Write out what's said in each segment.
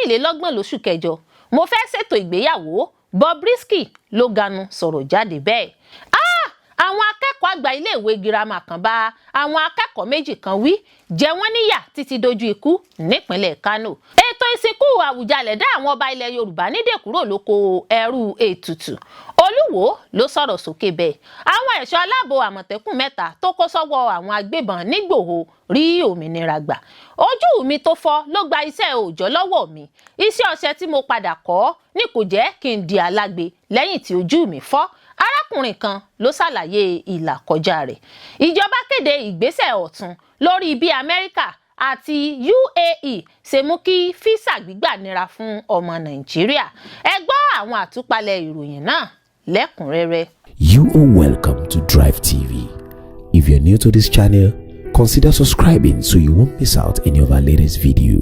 mẹ́rìnlélọ́gbọ̀n lóṣù kẹjọ mo fẹ́ ṣètò ìgbéyàwó Bobrisky ló ganu sọ̀rọ̀ jáde bẹ́ẹ̀. Àwọn akẹ́kọ̀ọ́ àgbà iléèwé girama kan bá àwọn akẹ́kọ̀ọ́ méjì kan wí jẹ wọ́n níyà títí dojú ikú nípínlẹ̀ Kánò. Ètò ìsìnkú Àwùjalẹ̀ dá àwọn ọba ilẹ̀ Yorùbá nídè kúrò lóko ẹrú ètùtù. Olúwo ló sọ̀rọ̀ sókè bẹ́ẹ̀. Àwọn ẹ̀ṣọ́ aláàbò Àmọ̀tẹ́kùn 3 tó kó sọ́wọ́ àwọn agbébọn nígbòho rí òmìnira gbà. Ojú mi tó fọ́ ló gba iṣẹ́ òòjọ́ lọ́wọ́ mi. Iṣẹ́ ọṣẹ tí mo padà kọ́ ní kò jẹ́ kí n di alágbe lẹ́yìn tí ojú mi fọ́. Arákùnrin kan ló ṣàlàyé ìlàkọjá rẹ̀. Ìjọba kéde ìgbésẹ̀ ọ̀tun lórí bí Amẹ́ríkà àti UAE ṣe mú kí físà gbígbà nira fún ọmọ Nàìjíríà. Ẹ gbọ́ àwọn àtúpalẹ̀ ìròyìn náà lẹ́kùnrẹ́rẹ́. You are welcome to Drive TV. If you're new to this channel, consider subscribing so you won't miss out any of our latest video.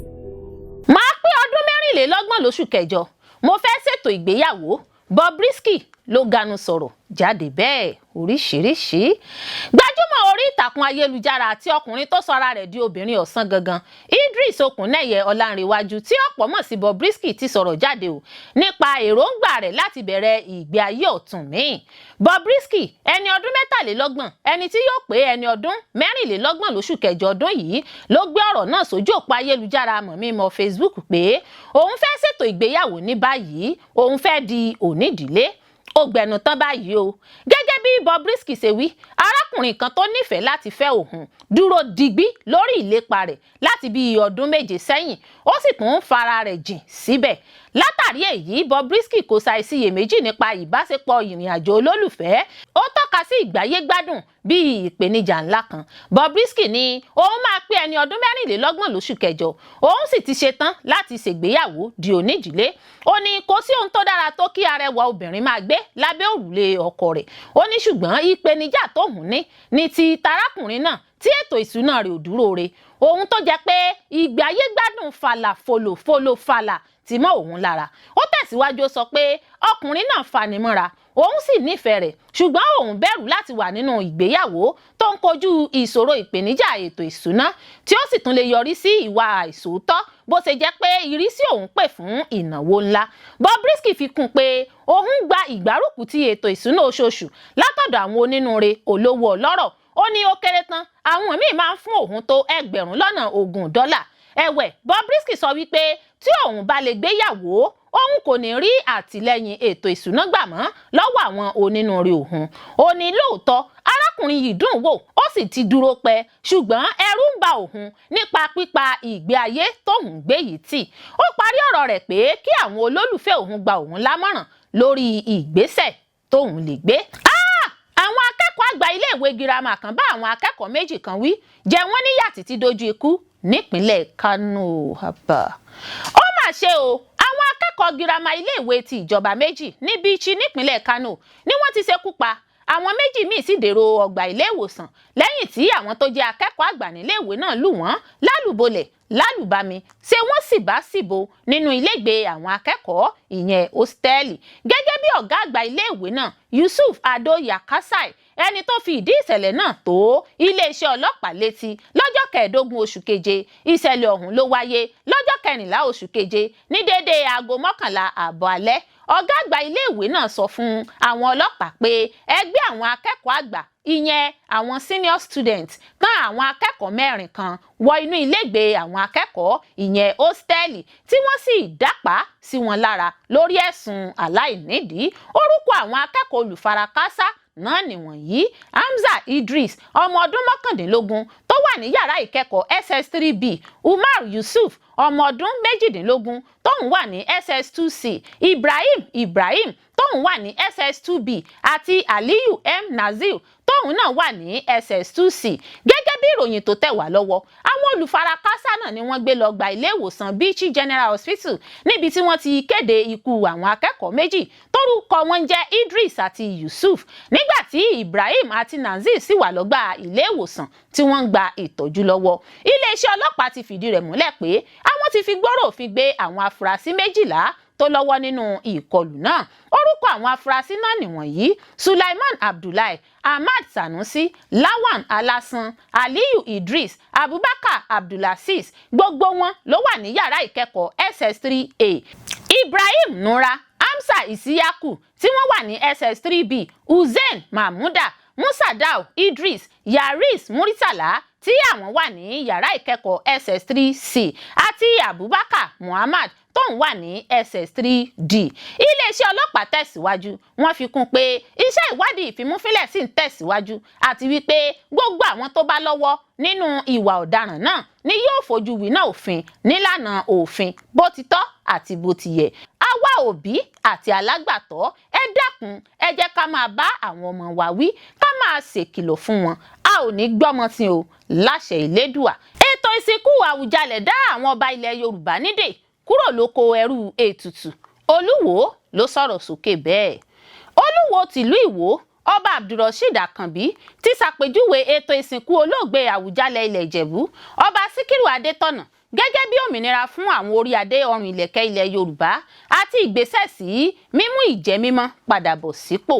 Máa pé ọdún 24 lóṣù kẹjọ mo fẹ́ ṣètò ìgbéyàwó Bobrisky ló ganu sọ̀rọ̀ jáde bẹ́ẹ̀ oríṣiríṣi. Gbajúmọ̀ orí ìtàkùn ayélujára àti ọkùnrin tó sọra rẹ̀ di obìnrin ọ̀sán gangan Idris Okuneye Ọlánrewájú tí ọ̀pọ̀ mọ̀ sí Bobrisky ti sọ̀rọ̀ jáde o nípa èròǹgbà rẹ̀ láti bẹ̀rẹ̀ ìgbé ayé ọ̀tun míì. Bobrisky ẹni ọdún 23 ẹni tí yóò pé ẹni ọdún 24 lóṣù kẹjọ ọdún yìí ló gbé ọ̀rọ̀ náà sójú òpó ayélujára mọ̀mímọ̀ Facebook pé òun fẹ́ ṣètò ìgbéyàwó ní báyìí òun fẹ́ di onídìílé. Ó gbẹnu tán báyìí o. Gẹ́gẹ́ bí Bobrisky ṣe wí, arákùnrin kan tó nífẹ̀ẹ́ láti fẹ́ òun dúró digbí lórí ìlépa rẹ̀ láti bí ọdún 7 sẹ́yìn, ó sì tún ń fara rẹ̀ jìn síbẹ̀. Látàrí èyí, Bobrisky kò ṣàìsiyèméjì nípa ìbáṣepọ̀ ìrìnàjò olólùfẹ́. Ó tọ́ka sí ìgbáyé gbádùn bíi ìpèníjà ńlá kan. Bobrisky ní òun máa pé ẹni ọdún 24 lóṣù kẹjọ, òun sì ti ṣetán láti ṣègbéyàwó di onídìílé. Ó ní kò sí ohun tó dára tó kí arẹwà obìnrin máa gbé lábẹ́ òrùlé ọkọ rẹ̀. Ó ní ṣùgbọ́n ìpèníjà tóun ní ti tarákùnrin náà tí ètò ìṣúná rẹ̀ ò dúró re. Ohun tó jẹ́ pé ìgbáyé gbádùn fàlà fàlà tí mọ́ òun lára. Ó tẹ̀síwájú ó sọ pé ọkùnrin náà fanimọ́ra òun sì nífẹ̀ẹ́ rẹ̀ ṣùgbọ́n òun bẹ̀rù láti wà nínú ìgbéyàwó tó ń kojú ìṣòro ìpèníjà ètò ìṣúná tí ó sì tún lè yọrí sí ìwà àìṣòótọ́ bó ṣe jẹ́ pé ìrísí òun pè fún ìnáwó ńlá. Bobrisky fi kún pé òun gba ìgbárùkù ti ètò ìṣúná oṣooṣù látọ̀dọ̀ àwọn onínúure olówó ọlọ́rọ̀. Ó ní ó kéré tán àwọn míì máa ń fún òun tó $20,000. Ẹ̀wẹ̀, Bobrisky sọ wípé tí òun bá lè gbéyàwó òun kò ní rí àtìlẹ́yìn ètò ìṣúná gbà mọ́ lọ́wọ́ àwọn onínúure òun. Ó ní lóòótọ́ arákùnrin yìí dùn wò ó sì ti dúró pẹ́ ṣùgbọ́n ẹ̀rù ń bà òun nípa pípa ìgbé ayé tóun gbé yìí tì. Ó parí ọ̀rọ̀ rẹ̀ pé kí àwọn olólùfẹ́ òun gba òun lámọ̀ràn lórí ìgbésẹ̀ tóun lè gbé. Àwọn akẹ́kọ̀ọ́ àgbà iléèwé girama kan bá àwọn akẹ́kọ̀ọ́ méjì kan wí jẹ wọ́n níyà títí dojú ikú nípínlẹ̀ Kánò. Ó mà ṣe o, àwọn akẹ́kọ̀ọ́ girama iléèwé ti ìjọba méjì ní Bichi nípínlẹ̀ Kánò ni wọ́n ti ṣekú pa. Àwọn méjì míì sì dèrò ọgbà ilé ìwòsàn lẹ́yìn tí àwọn tó jẹ́ akẹ́kọ̀ọ́ àgbà níléèwé náà lù wọ́n lálùbọ́lẹ̀ lálùbami ṣé wọ́n sì bá síbo nínú ilégbèé àwọn akẹ́kọ̀ọ́ ìyẹn hòstẹ́ẹ̀lì. Gẹ́gẹ́ bí ọ̀gá àgbà iléèwé náà Yusuf Ado Yakasai ẹni tó fi ìdí ìṣẹ̀lẹ̀ náà tó iléeṣẹ́ ọlọ́pàá létí lọ́jọ́ 15 oṣù keje. Ìṣẹ̀lẹ̀ ọ̀hún ló wáyé lọ́jọ́ 14 oṣù keje ní déédéé aago 11 ààbọ̀ alẹ́. Ọ̀gá àgbà iléèwé náà sọ fún àwọn ọlọ́pàá pé ẹgbẹ́ àwọn akẹ́kọ̀ọ́ àgbà ìyẹn àwọn senior students kan àwọn akẹ́kọ̀ọ́ 4 kan wọ inú ilégbèé àwọn akẹ́kọ̀ọ́ ìyẹn hòstẹ́ẹ̀lì tí wọ́n sì dápá sí wọn lára lórí ẹ̀sùn aláìnídìí. Orúkọ àwọn akẹ́kọ̀ọ́ olùfarakásá náà nìwọ̀nyí: Hamza Idris ọmọ ọdún 19 tó wà ní yàrá ìkẹ́kọ̀ọ́ SS3B, Umar Yusuf ọmọ ọdún 18 tóun wà ní SS2C, Ibrahim tóun wà ní SS2B àti Aliyu M. Nazir tóun náà wà ní SS2C. Gẹ́gẹ́ bí ìròyìn tó tẹ̀ wá lọ́wọ́, àwọn olùfarakásá náà ni wọ́n gbé lọ gba ilé ìwòsàn Bichi General Hospital níbi tí wọ́n ti kéde ikú àwọn akẹ́kọ̀ọ́ méjì tórúkọ wọn jẹ́ Idris àti Yusuf nígbà tí Ibrahim àti Nazir sì wà lọ́gbà ilé ìwòsàn tí wọ́n ń gba ìtọ́jú lọ́wọ́. Iléeṣẹ́ ọlọ́pàá ti fìdí rẹ̀ múlẹ̀ pé àwọn ti fi gbọ́rọ̀ òfin gbé àwọn afurasí 12 tó lọ́wọ́ nínú ìkọlù náà. Orúkọ àwọn afurasí náà nìwọ̀nyí: Sulaiman Abdullahi, Ahmad Sanusi, Lawan Alasan, Aliyu Idris, Abubakar Abdulaziz. Gbogbo wọn ló wà ní yàrá ìkẹ́kọ̀ọ́ SS3A. Ibrahim Nura, Hamza Isiyaku tí wọ́n wà ní SS3B, Hussein Mahmuda, Musadau Idris, Yaris Muritala tí àwọn wà ní yàrá ìkẹ́kọ̀ọ́ SS3C àti Abubakar Muhammad tóun wà ní SS3D. Iléeṣẹ́ ọlọ́pàá tẹ̀síwájú, wọ́n fi kún pé iṣẹ́ ìwádìí ìfimúfínlẹ̀ sì ń tẹ̀síwájú àti wípé gbogbo àwọn tó bá lọ́wọ́ nínú ìwà ọ̀daràn náà ni yóò fojú winá òfin nílànà òfin bó ti tọ́ àti bó ti yẹ. Àwa òbí àti alágbàtọ́, ẹ dákun ẹ jẹ́ ká máa bá àwọn ọmọ wa wí, ká máa ṣèkìlọ̀ fún wọn. A ò ní gbọ́mọ tí o láṣẹ Elédùà. Ètò ìsìnkú Àwùjalẹ̀ dá àwọn ọba ilẹ̀ Yorùbá nídè kúrò lóko ẹrú ètùtù. Olúwo ló sọ̀rọ̀ sókè bẹ́ẹ̀. Olúwo tìlú Ìwó, Ọba Abdulrasheed Àkànbí ti ṣàpèjúwe ètò ìsìnkú olóògbé Àwùjalẹ̀ ilẹ̀ Ìjẹ̀bú, Ọba Síkírù Adétọ̀nà, gẹ́gẹ́ bí òmìnira fún àwọn orí adé ọrùn ìlẹ̀kẹ̀ ilẹ̀ Yorùbá àti ìgbésẹ̀ sí mímú ìjẹ́mímọ́ padà bọ̀ sípò.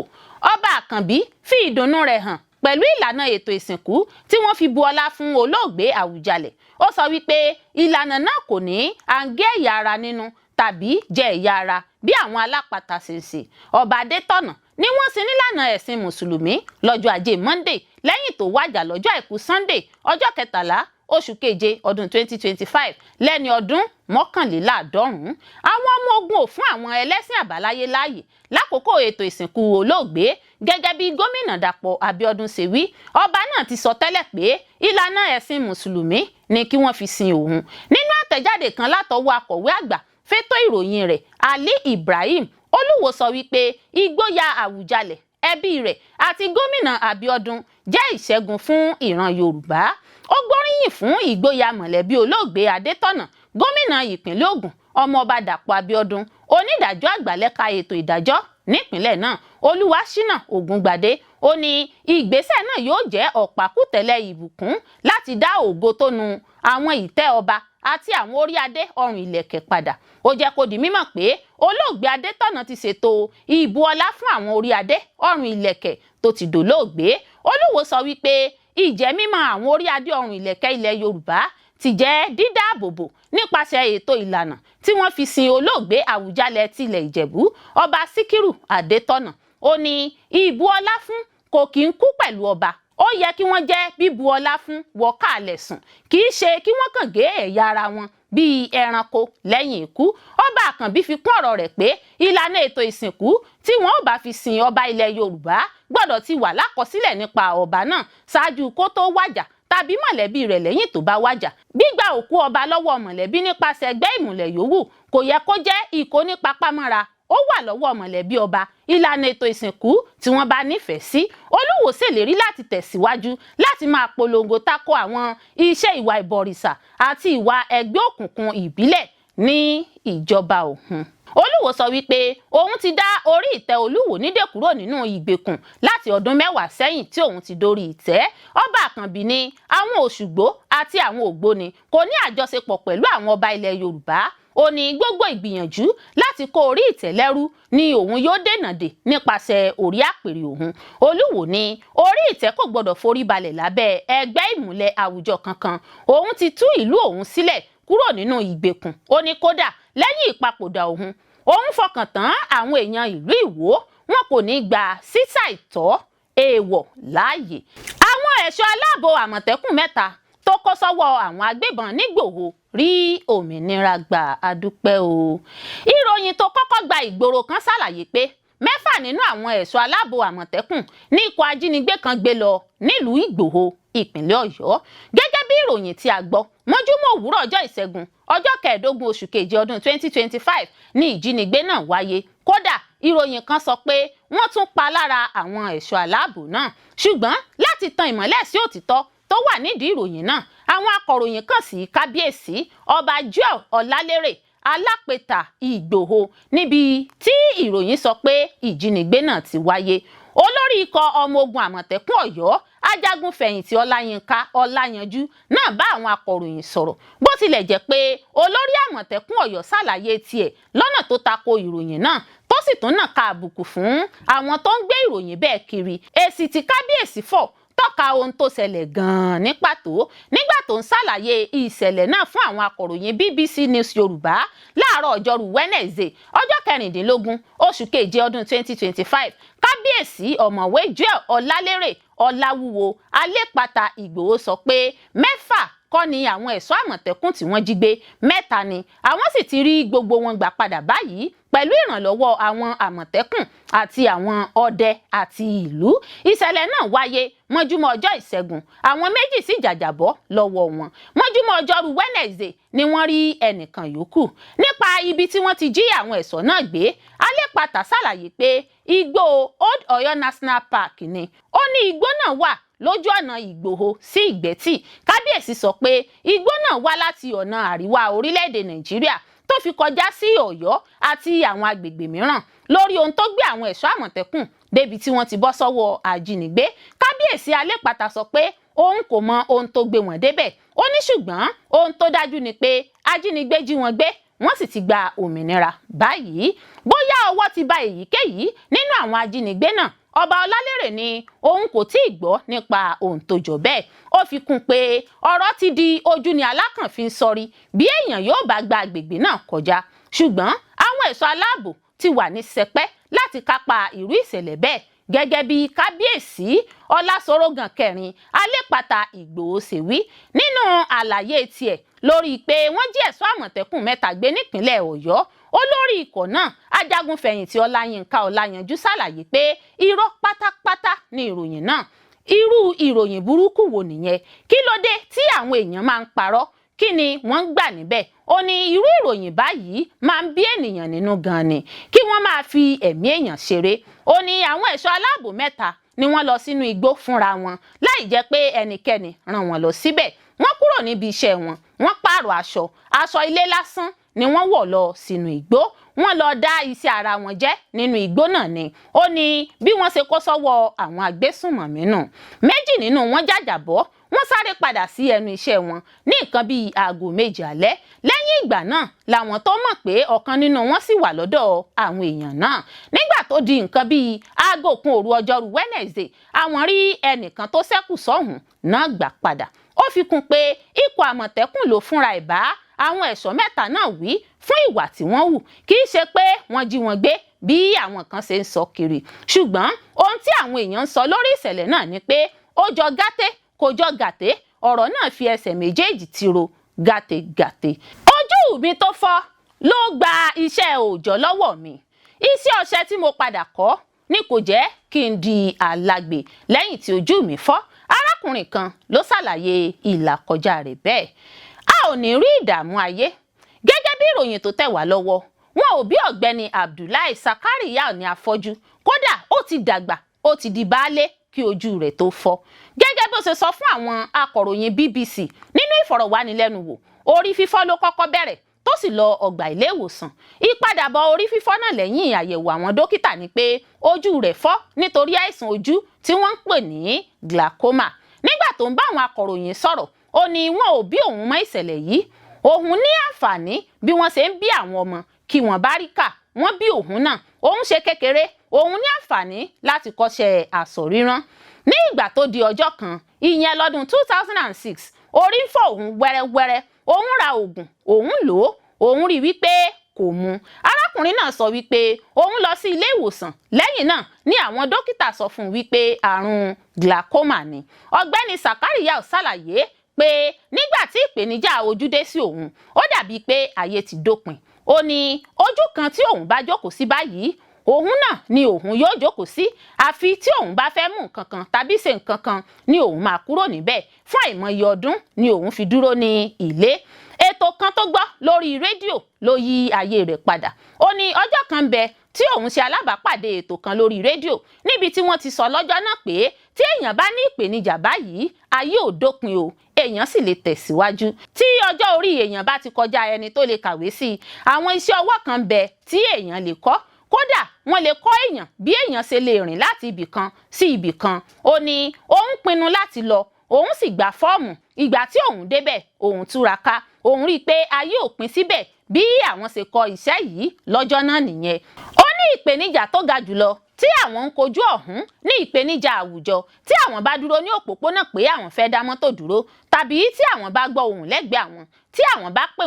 Ọba Àkànbí fi ìdùnnú rẹ̀ hàn pẹ̀lú ìlànà ètò ìsìnkú tí wọ́n fi bu ọlá fún olóògbé Àwùjalẹ̀. Ó sọ wípé ìlànà náà kò ní à ń gé ẹ̀yà ara nínú tàbí jẹ ẹ̀yà ara bí àwọn alápatà ṣe ń ṣe. Ọba Adétọ̀nà ni wọ́n sin nílànà ẹ̀sìn Mùsùlùmí lọ́jọ́ Ajé Monday lẹ́yìn tó wàjà lọ́jọ́ Àìkú Sunday ọjọ́ 13 oṣù keje ọdún 2025 lẹ́ni ọdún 91. Àwọn ọmọ ogun ò fún àwọn ẹlẹ́sìn àbáláyé láàyè lákòókò ètò ìsìnkú olóògbé. Gẹ́gẹ́ bí gómìnà Dàpọ̀ Abíọ́dún ṣe wí, ọba náà ti sọ tẹ́lẹ̀ pé ìlànà ẹ̀sìn Mùsùlùmí ni kí wọ́n fi sin òun. Nínú àtẹ̀jáde kan látọwọ́ akọ̀wé àgbà fétò ìròyìn rẹ̀ Ali Ibrahim, Olúwo sọ wípé ìgboyà Àwùjalẹ̀, ẹbí rẹ̀ àti gómìnà Abíọ́dún jẹ́ ìṣẹ́gun fún ìran Yorùbá. Ó gbóríyìn fún ìgboyà mọ̀lẹ́bí olóògbé Adétọ̀nà, gómìnà ìpínlẹ̀ Ògùn Ọmọọba Dàpọ̀ Abíọ́dún, onídàájọ́ àgbà lẹ́ka ètò ìdájọ́ nípìnlẹ̀ náà Olúwaṣínà Ògúngbadé. Ó ní ìgbésẹ̀ náà yóò jẹ́ ọ̀pákùtẹ̀lẹ̀ ìbùkún láti dá ògo tó nu àwọn ìtẹ́ ọba àti àwọn orí adé ọrùn ìlẹ̀kẹ̀ padà. Ó jẹ́ kó di mímọ̀ pé olóògbé Adétọ̀nà ti ṣètò ìbú ọlá fún àwọn orí adé ọrùn ìlẹ̀kẹ̀ tó ti dolóògbé. Olúwo sọ wípé ìjẹ́mímọ́ àwọn orí adé ọrùn ìlẹ̀kẹ̀ ilẹ̀ Yorùbá ti jẹ́ dídáàbòbò nípasẹ̀ ètò ìlànà tí wọ́n fi sin olóògbé Àwùjalẹ̀ tilẹ̀ Ìjẹ̀bú, Ọba Síkírù Adétọ̀nà. Ó ní ìbú ọlá fún kò kí ń kú pẹ̀lú ọba. Ó yẹ kí wọ́n jẹ́ bíbu ọlá fún wọ́kàlẹ̀ sùn, kì í ṣe kí wọ́n kàn gé ẹ̀yà ara wọn bíi ẹranko lẹ́yìn ikú. Ọba Àkànbí fi kún ọ̀rọ̀ rẹ̀ pé ìlànà ètò ìsìnkú tí wọ́n ò bá fi sin ọba ilẹ̀ Yorùbá gbọ́dọ̀ ti wà lákọsílẹ̀ nípa ọba náà ṣáájú kó tó wàjà tàbí mọ̀lẹ́bí rẹ̀ lẹ́yìn tó bá wàjà. Gbígba òkú ọba lọ́wọ́ mọ̀lẹ́bí nípasẹ̀ ẹgbẹ́ ìmùlẹ̀ yòówù kò yẹ kó jẹ́ ìkónípapámọ́ra. Ó wà lọ́wọ́ mọ̀lẹ́bí ọba ìlànà ètò ìsìnkú tí wọ́n bá nífẹ̀ẹ́ sí. Olúwo ṣèlérí láti tẹ̀síwájú láti máa polongo tako àwọn iṣẹ́ ìwà ìbọ̀rìṣà àti ìwà ẹgbẹ́ òkùnkùn ìbílẹ̀ ní ìjọba òun. Olúwo sọ wípé òun ti dá orí ìtẹ́ Olúwo nídè kúrò nínú ìgbèkùn láti ọdún 10 sẹ́yìn tí òun ti dórí ìtẹ́. Ọba Àkànbí ní àwọn Òṣùgbó àti àwọn Ògbóni kò ní àjọṣepọ̀ pẹ̀lú àwọn ọba ilẹ̀ Yorùbá. Ó ní gbogbo ìgbìyànjú láti kó orí ìtẹ́ lẹ́rú ni òun yóò dènà dè nípasẹ̀ orí àpèrè òun. Olúwo ní orí ìtẹ́ kò gbọdọ̀ forí balẹ̀ lábẹ́ ẹgbẹ́ ìmùlẹ̀ àwùjọ kankan. Òun ti tú ìlú òun sílẹ̀ kúrò nínú ìgbèkùn. Ó ní kódà lẹ́yìn ìpapòdà òun fọkàn tán àwọn èèyàn ìlú Ìwó, wọn kò ní gba sísà ìtọ́ èèwọ̀ láàyè. Àwọn ẹ̀ṣọ́ aláàbò Àmọ̀tẹ́kùn 3 tó kó sọ́wọ́ àwọn agbébọn nígbòho rí òmìnira gbà, adúpẹ́ o. Ìròyìn tó kọ́kọ́ gba ìgboro kan ṣàlàyé pé 6 nínú àwọn ẹ̀ṣọ́ aláàbò Àmọ̀tẹ́kùn ní ikọ̀ ajínigbé kan gbé lọ nílùú Ìgbòho ìpínlẹ̀ Ọ̀yọ́. Gẹ́gẹ́ bí ìròyìn tí a gbọ́ mọ́júmọ́ òwúrọ̀ ọjọ́ Ìṣẹ́gun ọjọ́ 15 oṣù keje ọdún 2025 ní ìjínigbé náà wáyé. Kódà ìròyìn kan sọ pé wọ́n tún pa lára àwọn ẹ̀ṣọ́ aláàbò náà. Ṣùgbọ́n láti tan ìmọ́lẹ̀ sí òtítọ́ tó wà nídìí ìròyìn náà, àwọn akọ̀ròyìn kàn sí kábíyèsí Ọba Joel Ọlálérè Alápẹ̀tà Ìgbòho níbi tí ìròyìn sọ pé ìjínigbé náà ti wáyé. Olórí ikọ̀ ọmọ ogun Àmọ̀tẹ́kùn Ọ̀yọ́ ajagun fẹ̀yìntì Ọláyínká Ọláyanjú náà bá àwọn akọ̀ròyìn sọ̀rọ̀ bó tilẹ̀ jẹ́ pé olórí Àmọ̀tẹ́kùn Ọ̀yọ́ ṣàlàyé tiẹ̀ lọ́nà tó tako ìròyìn náà tó sì tún nàka àbùkù fún àwọn tó ń gbé ìròyìn bẹ́ẹ̀ kiri. Èsì tí kábíyèsí fọ̀ tọ́ka ohun tó ṣẹlẹ̀ gan-an ní pàtó nígbà tó ń ṣàlàyé ìṣẹ̀lẹ̀ náà fún àwọn akọ̀ròyìn BBC News Yorùbá láàárọ̀ ọjọ́rú Wednesday ọjọ́ 16 oṣù keje ọdún 2025. Kábíyèsí ọ̀mọ̀wé Joel Ọlálérè Ọláwúwo Alépatà Ìgbòho sọ pé 6 kọ́ ni àwọn ẹ̀ṣọ́ Àmọ̀tẹ́kùn tí wọ́n jí gbé, 3 ni àwọn sì ti rí gbogbo wọn gbà padà báyìí pẹ̀lú ìrànlọ́wọ́ àwọn Àmọ̀tẹ́kùn àti àwọn ọdẹ àti ìlú. Ìṣẹ̀lẹ̀ náà wáyé mọ́júmọ́ ọjọ́ Ìṣẹ́gun, àwọn 2 sì jàjàbọ́ lọ́wọ́ wọn. Mọ́júmọ́ ọjọ́rú Wednesday ni wọ́n rí ẹnìkan yòókù. Nípa ibi tí wọ́n ti jí àwọn ẹ̀ṣọ́ náà gbé, Alépatà ṣàlàyé pé igbó Old Ọ̀yọ́ National Park ni. Ó ní igbó náà wà lójú ọ̀nà Ìgbòho sí Ìgbẹ́tì. Kábíyèsí sọ pé igbó náà wá láti ọ̀nà àríwá orílẹ̀-èdè Nàìjíríà tó fi kọjá sí Ọ̀yọ́ àti àwọn agbègbè mìíràn. Lórí ohun tó gbé àwọn ẹ̀ṣọ́ Àmọ̀tẹ́kùn débi tí wọ́n ti bọ́ sọ́wọ́ ajínigbé, Kábíyèsí Alépatà sọ pé òun kò mọ ohun tó gbé wọn débẹ̀. Ó ní ṣùgbọ́n ohun tó dájú ni pé ajínigbé jí wọn gbé wọ́n sì ti gba òmìnira báyìí. Bóyá ọwọ́ ti bà èyíkéyìí nínú àwọn ajínigbé náà, Ọba Ọlálérè ní òun kò tí ì gbọ́ nípa ohun tó jọ bẹ́ẹ̀. Ó fi kún pé ọ̀rọ̀ ti di ojú ni alákàn fi ń sọrí bí èèyàn yóò bá gba agbègbè náà kọjá. Ṣùgbọ́n àwọn ẹ̀ṣọ́ aláàbò ti wà ní sẹpẹ́ láti kápá irú ìṣẹ̀lẹ̀ bẹ́ẹ̀ gẹ́gẹ́ bí Kábíyèsí Ọlásorógàn kẹrin Alépatà Ìgbòho ṣe wí nínú àlàyé tiẹ̀ lórí pé wọ́n jí ẹ̀ṣọ́ Àmọ̀tẹ́kùn 3 gbé nípínlẹ̀ Ọ̀yọ́. Olórí ikọ̀ náà ajagun fẹ̀yìntì Ọláyínká Ọláyanjú ṣàlàyé pé irọ́ pátápátá ni ìròyìn náà. Irú ìròyìn burúkú wo nìyẹn? Kí ló dé tí àwọn èèyàn máa ń parọ́? Kí ni wọ́n ń gbà níbẹ̀? Ó ní irú ìròyìn báyìí máa ń bí ènìyàn nínú gan ni, kí wọ́n máa fi ẹ̀mí èèyàn ṣeré. Ó ní àwọn ẹ̀ṣọ́ aláàbò 3 ni wọ́n lọ sínú igbó fúnra wọn láì jẹ́ pé ẹnikẹ́ni rán wọn lọ síbẹ̀. Wọ́n kúrò níbi iṣẹ́ wọn, wọ́n pààrọ̀ aṣọ ilé lásán ni wọ́n wọ̀ lọ sínú igbó. Wọ́n lọ dá iṣẹ́ ara wọn jẹ́ nínú igbó náà ni. Ó ní bí wọ́n ṣe kó sọ́wọ́ àwọn agbésùnmọ̀mí nù. 2 nínú wọn jàjàbọ́, wọ́n sáré padà sí ẹnu iṣẹ́ wọn ní nǹkan bíi aago 2 alẹ́. Lẹ́yìn ìgbà náà làwọn tó mọ̀ pé ọ̀kan nínú wọn sì wà lọ́dọ̀ àwọn èèyàn náà. Nígbà tó di nǹkan bíi aago 1 òru ọjọ́rú Wednesday, àwọn rí ẹnìkan tó ṣẹ́kù sọ́hùn náà gbà padà. Ó fi kún pé ikọ̀ Àmọ̀tẹ́kùn ló fúnra ẹ̀ bá àwọn ẹ̀ṣọ́ 3 náà wí fún ìwà tí wọ́n hù, kì í ṣe pé wọ́n jí wọn gbé bí àwọn kan ṣe ń sọ kiri. Ṣùgbọ́n ohun tí àwọn èèyàn ń sọ lórí ìṣẹ̀lẹ̀ náà ni pé ó jọ gàté kò jọ gàté, ọ̀rọ̀ náà fi ẹsẹ̀ méjèèjì tiro gàtégàté. Ojú mi tó fọ́ ló gba iṣẹ́ òòjọ́ lọ́wọ́ mi. Iṣẹ́ ọṣẹ tí mo padà kọ́ ni kò jẹ́ kí n di alágbe lẹ́yìn tí ojú mi fọ́. Arákùnrin kan ló ṣàlàyé ìlàkọjá rẹ̀ bẹ́ẹ̀. A ò ní rí ìdààmú ayé. Gẹ́gẹ́ bí ìròyìn tó tẹ̀ wá lọ́wọ́, wọn ò bí ọ̀gbẹ́ni Abdullahi Sakariyao ní afọ́jú, kódà ó ti dàgbà, ó ti di baálé kí ojú rẹ̀ tó fọ́. Gẹ́gẹ́ bó ṣe sọ fún àwọn akọ̀ròyìn BBC nínú ìfọ̀rọ̀wánilẹ́nuwò, orí fífọ́ ló kọ́kọ́ bẹ̀rẹ̀ tó sì lọ ọgbà ilé ìwòsàn. Ìpadàbọ̀ orí fífọ́ náà lẹ́yìn àyẹ̀wò àwọn dókítà ni pé ojú rẹ̀ fọ́ nítorí àìsàn ojú tí wọ́n ń pè ní glaucoma. Nígbà tó ń bá àwọn akọ̀ròyìn sọ̀rọ̀, ó ní wọn ò bí òun mọ́ ìṣẹ̀lẹ̀ yìí. Òun ní àǹfààní bí wọ́n ṣe ń bí àwọn ọmọ kí wọ́n bá rí kà, wọ́n bí òun náà. Òun ṣe kékeré, òun ní àǹfààní láti kọ́ṣẹ́ aṣọ ríran. Ní ìgbà tó di ọjọ́ kan, ìyẹn lọ́dún 2006, orí ń fọ́ òun wẹ́rẹ́wẹ́rẹ́. Òun ra oògùn, òun lò ó, òun rí wípé kò mu. Arákùnrin náà sọ wípé òun lọ sí ilé ìwòsàn, lẹ́yìn náà ni àwọn dókítà sọ fún un wípé àrùn glaucoma ni. Ọ̀gbẹ́ni Sakariyao ṣàlàyé pé nígbà tí ìpèníjà ojú dé sí òun, ó dàbí pé ayé ti dópin. Ó ní ojú kan tí òun bá jókòó sí báyìí, òun náà ni òun yóò jókòó sí, àfi tí òun bá fẹ́ mú nǹkan kan tàbí ṣe nǹkan kan ni òun máa kúrò níbẹ̀. Fún àìmọye ọdún ni òun fi dúró ní ilé. Ètò kan tó gbọ́ lórí rédíò ló yí ayé rẹ̀ padà. Ó ní ọjọ́ kan bẹ tí òun ṣe alábàápàdé ètò kan lórí rédíò níbi tí wọ́n ti sọ lọ́jọ́ náà pé tí èèyàn bá ní ìpèníjà báyìí, ayé ò dópin o, èèyàn sì lè tẹ̀síwájú. Tí ọjọ́ orí èèyàn bá ti kọjá ẹni tó lè kàwé sí i, àwọn iṣẹ́ ọwọ́ kan bẹ tí èèyàn lè kọ́. Kò kódà wọ́n lè kọ́ èèyàn bí èèyàn ṣe lè rìn láti ibì kan sí ibì kan. Ó ní òun pinnu láti lọ, òun sì gba fọ́ọ̀mù. Ìgbà tí òun débẹ̀, òun túraká, òun rí i pé ayé ò pin síbẹ̀ bí àwọn ṣe kọ iṣẹ́ yìí lọ́jọ́ náà nìyẹn. Ó ní ìpèníjà tó ga jùlọ tí àwọn ń kojú ọ̀hún ní ìpèníjà àwùjọ. Tí àwọn bá dúró ní òpópónà pé àwọn fẹ́ dá mọ́tò dúró, tàbí tí àwọn bá gbọ́ ohùn lẹ́gbẹ̀ẹ́ àwọn, tí àwọn bá pè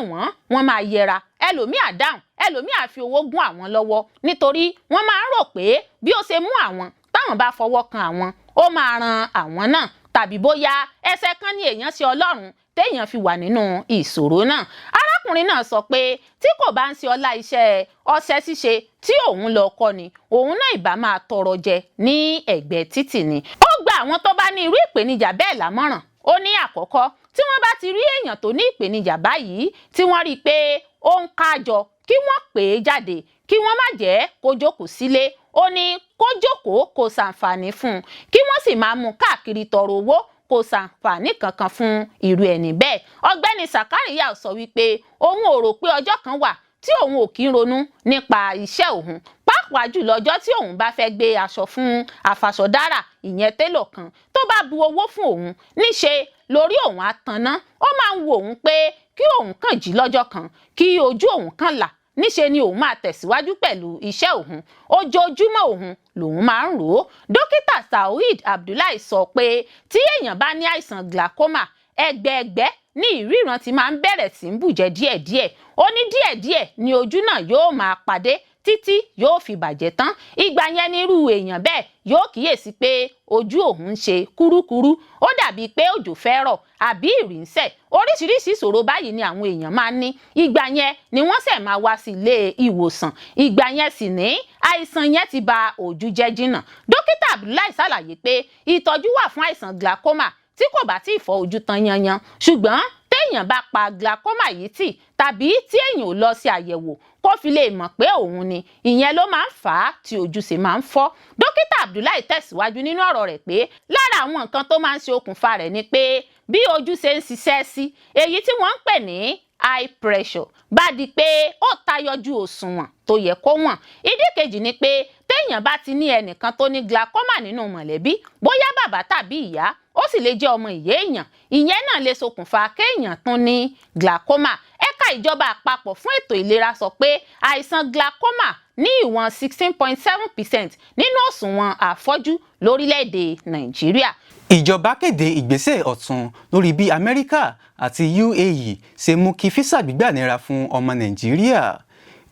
wọ́n máa yẹra. Ẹlòmíà dáhùn, ẹlòmíà fi owó gún àwọn lọ́wọ́ nítorí wọ́n máa ń rò pé bí ó ṣe mú àwọn, táwọn bá fọwọ́ kan àwọn, ó máa ran àwọn náà, tàbí bóyá ẹsẹ̀ kan ní èèyàn ṣe Ọlọ́run téèyàn fi wà nínú ìṣòro náà. Arákùnrin náà sọ pé tí kò bá ń ṣe ọlá iṣẹ́ ọṣẹ ṣíṣe tí òun lọ kọ́ ni, òun náà ìbá máa tọrọ jẹ ní ẹ̀gbẹ́ títì ni. Ó gba àwọn tó bá ní irú ìpèníjà bẹ́ẹ̀ lámọ̀ràn. Ó ní àkọ́kọ́, tí wọ́n bá ti rí èèyàn tó ní ìpèníjà báyìí, tí wọ́n rí i pé ó ń kájọ, kí wọ́n pè é jáde, kí wọ́n má jẹ́ kó jókòó sílé. Ó ní kó jókòó kó ṣàǹfààní fún un, kí wọ́n sì máa mú káàkiri tọrọ owó kò ṣàǹfààní kankan fún irú ẹni bẹ́ẹ̀. Ọ̀gbẹ́ni Sàkáríyà sọ wípé òun ò rò pé ọjọ́ kan wà tí òun ò kí ń ronú nípa iṣẹ́ òun, pàápàá jùlọ ọjọ́ tí òun bá fẹ́ gbé aṣọ fún afàṣọdárà, ìyẹn télọ̀ kan, tó bá bu owó fún òun, níṣe lórí òun á tanná. Ó máa ń wo òun pé kí òun kàn jí lọ́jọ́ kan, kí ojú òun kàn là, níṣe ni òun máa tẹ̀síwájú pẹ̀lú iṣẹ́ òun. Ojoojúmọ́ òun lòun máa ń rò ó. Dókítà Tawhid Abdullahi sọ pé tí èèyàn bá ní àìsàn glaucoma, ẹgbẹẹgbẹ́ ní ìríran ti máa ń bẹ̀rẹ̀ sí ń bùjẹ díẹ̀díẹ̀. Ó ní díẹ̀díẹ̀ ni ojú náà yóò máa pàdé títí yóò fi bàjẹ́ tán. Ìgbà yẹn ni irú èèyàn bẹ́ẹ̀ yóò kíyèsí pé ojú òun ń ṣe kúrúkúrú, ó dàbí pé òjò fẹ́ rọ̀ àbí ìrì ń sẹ̀. Oríṣiríṣi ìṣòro báyìí ni àwọn èèyàn máa ń ní. Ìgbà yẹn ni wọ́n ṣẹ̀ máa wá sí ilé ìwòsàn. Ìgbà yẹn sì ní àìsàn yẹn ti ba ojú jẹ́ jìnnà. Dókítà Abdullahi ṣàlàyé pé ìtọ́jú wà fún àìsàn glaucoma tí kò bá tí ì fọ́ ojú tán yanyan. Ṣùgbọ́n téèyàn bá pa glaucoma yìí tì, tàbí tí èèyàn ò lọ sí àyẹ̀wò kó fi lè mọ̀ pé òun ni, ìyẹn ló máa ń fà á tí ojú sì máa ń fọ́. Dókítà Abdullahi tẹ̀síwájú nínú ọ̀rọ̀ rẹ̀ pé lára àwọn nǹkan tó máa ń ṣe okùnfà rẹ̀ ni pé bí ojú ṣe ń ṣiṣẹ́ sí, èyí tí wọ́n ń pè ní high pressure, bá di pé ó tayọjú òṣùwọ̀n tó yẹ kó wọ̀n. Ìdí kejì ni pé téèyàn bá ti ní ẹnìkan tó ní glaucoma nínú mọ̀lẹ́bí, bóyá bàbá tàbí ìyá, ó sì lè jẹ́ ọmọ ìyá èèyàn, ìyẹn náà lè ṣokùnfà kéèyàn tún ní glaucoma. Ẹ̀ka ìjọba àpapọ̀ fún ètò ìlera sọ pé àìsàn glaucoma ní ìwọ̀n 16.7% nínú òṣùwọ̀n àfọ́jú lórílẹ̀‐èdè Nàìjíríà. Ìjọba kéde ìgbésẹ̀ ọ̀tun lórí bí Amẹ́ríkà àti UAE ṣe mú kí físà gbígbà nira fún ọmọ Nàìjíríà.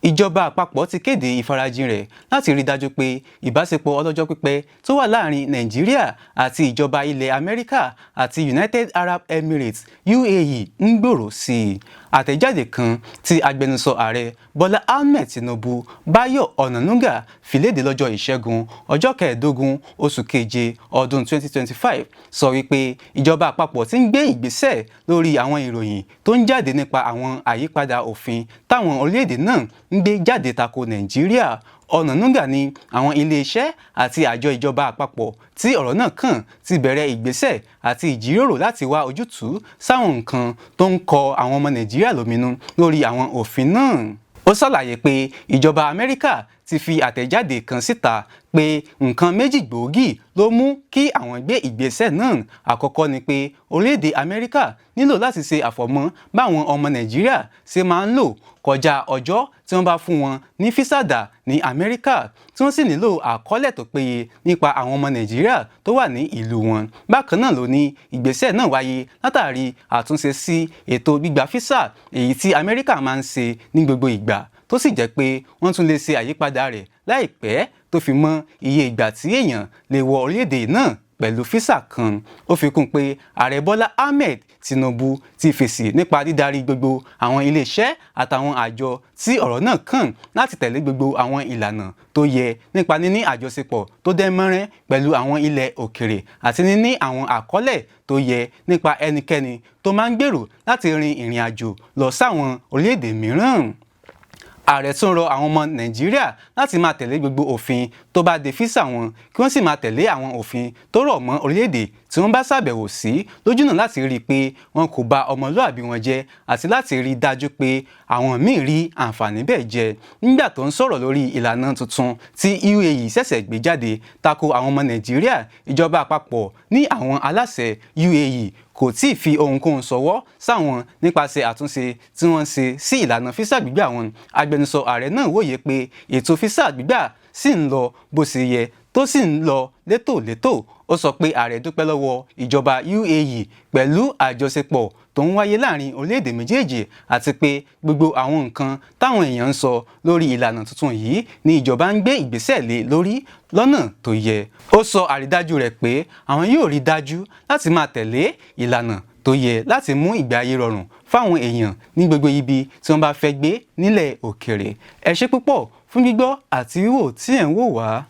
Ìjọba àpapọ̀ ti kéde ìfarajìn rẹ̀ láti rí dájú pé ìbáṣepọ̀ ọlọ́jọ́ pípẹ́ tó wà láàrin Nàìjíríà àti ìjọba ilẹ̀ Amẹ́ríkà àti United Arab Emirates UAE ń gbòòrò sí i. Àtẹ̀jáde kan tí agbẹnusọ ààrẹ Bọ́lá Ahmed Tinubu Báyọ̀ Ọ̀nànúgà fi léde lọ́jọ́ Ìṣẹ́gun ọjọ́ 15 oṣù keje ọdún 2025 sọ wípé ìjọba àpapọ̀ ti ń gbé ìgbésẹ̀ lórí àwọn ìròyìn tó ń jáde nípa àwọn àyípadà òfin táwọn orílẹ̀-èdè náà ń gbé jáde tako Nàìjíríà. Ọ̀nànúgà ní àwọn iléeṣẹ́ àti àjọ ìjọba àpapọ̀ tí ọ̀rọ̀ náà kàn ti bẹ̀rẹ̀ ìgbésẹ̀ àti ìjíròrò láti wá ojútùú sáwọn nǹkan tó ń kọ àwọn ọmọ Nàìjíríà lóminú lórí àwọn òfin náà. Ó ṣàlàyé pé ìjọba Amẹ́ríkà ti fi àtẹ̀jáde kan síta pé nǹkan méjì gbòógì ló mú kí àwọn gbé ìgbésẹ̀ náà. Àkọ́kọ́ ni pé orílẹ̀-èdè Amẹ́ríkà nílò láti ṣe àfọ̀mọ́ báwọn ọmọ Nàìjíríà ṣe máa ń lò kọjá ọjọ́ tí wọ́n bá fún wọn ní físàdà ní Amẹ́ríkà, tí wọ́n sì nílò àkọọ́lẹ̀ tó péye nípa àwọn ọmọ Nàìjíríà tó wà ní ìlú wọn. Bákan náà ló ní ìgbésẹ̀ náà wáyé látàrí àtúnṣe sí ètò gbígba físà èyí tí Amẹ́ríkà máa ń ṣe ní gbogbo ìgbà, tó sì jẹ́ pé wọ́n tún lè ṣe àyípadà rẹ̀ láìpẹ́ tó fi mọ́ iye ìgbà tí èèyàn lè wọ orílẹ̀-èdè náà pẹ̀lú físà kan. Ó fi kún pé ààrẹ Bọ́lá Ahmed Tinubu ti fèsì nípa dídarí gbogbo àwọn iléeṣẹ́ àtàwọn àjọ tí ọ̀rọ̀ náà kàn láti tẹ̀lé gbogbo àwọn ìlànà tó yẹ nípa níní àjọṣepọ̀ tó dán mọ́rán pẹ̀lú àwọn ilẹ̀ òkèrè àti níní àwọn àkọọ́lẹ̀ tó yẹ nípa ẹnikẹ́ni tó máa ń gbèrò láti rin ìrìn àjò lọ sáwọn orílẹ̀-èdè mìíràn. ààrẹ tún rọ àwọn ọmọ Nàìjíríà láti máa tẹ̀lé gbogbo òfin tó bá de físà wọn kí wọ́n sì máa tẹ̀lé àwọn òfin tó rọ̀ mọ́ orílẹ̀-èdè tí wọ́n bá ṣàbẹ̀wò sí lójúnà láti rí i pé wọn kò bà ọmọlúàbí wọn jẹ́ àti láti rí i dájú pé àwọn míì rí àǹfààní bẹ́ẹ̀ jẹ. Nígbà tó ń sọ̀rọ̀ lórí ìlànà tuntun tí UAE ṣẹ̀ṣẹ̀ gbé jáde tako àwọn ọmọ Nàìjíríà, ìjọba àpapọ̀ ní àwọn aláṣẹ UAE kò tí ì fi ohunkóhun ṣọwọ́ sáwọn nípasẹ̀ àtúnṣe tí wọ́n ṣe sí ìlànà físà gbígbà wọn. Agbẹnusọ ààrẹ náà wòye pé ètò físà gbígbà sì ń lọ bó ṣe yẹ tó sì ń lọ létòlétò. Ó sọ pé ààrẹ dúpẹ́ lọ́wọ́ ìjọba UAE pẹ̀lú àjọṣepọ̀ tó ń wáyé láàrin orílẹ̀-èdè méjèèjì àti pé gbogbo àwọn nǹkan táwọn èèyàn ń sọ lórí ìlànà tuntun yìí ni ìjọba ń gbé ìgbésẹ̀ lé lórí lọ́nà tó yẹ. Ó sọ àrídájú rẹ̀ pé àwọn yóò rí dájú láti máa tẹ̀lé ìlànà tó yẹ láti mú ìgbé ayé rọrùn fáwọn èèyàn ní gbogbo ibi tí wọ́n bá fẹ́ gbé nílẹ̀ òkèèrè. Ẹ ṣé púpọ̀ fún gbígbọ́ àti wíwò tí ẹ̀ ń wò wá.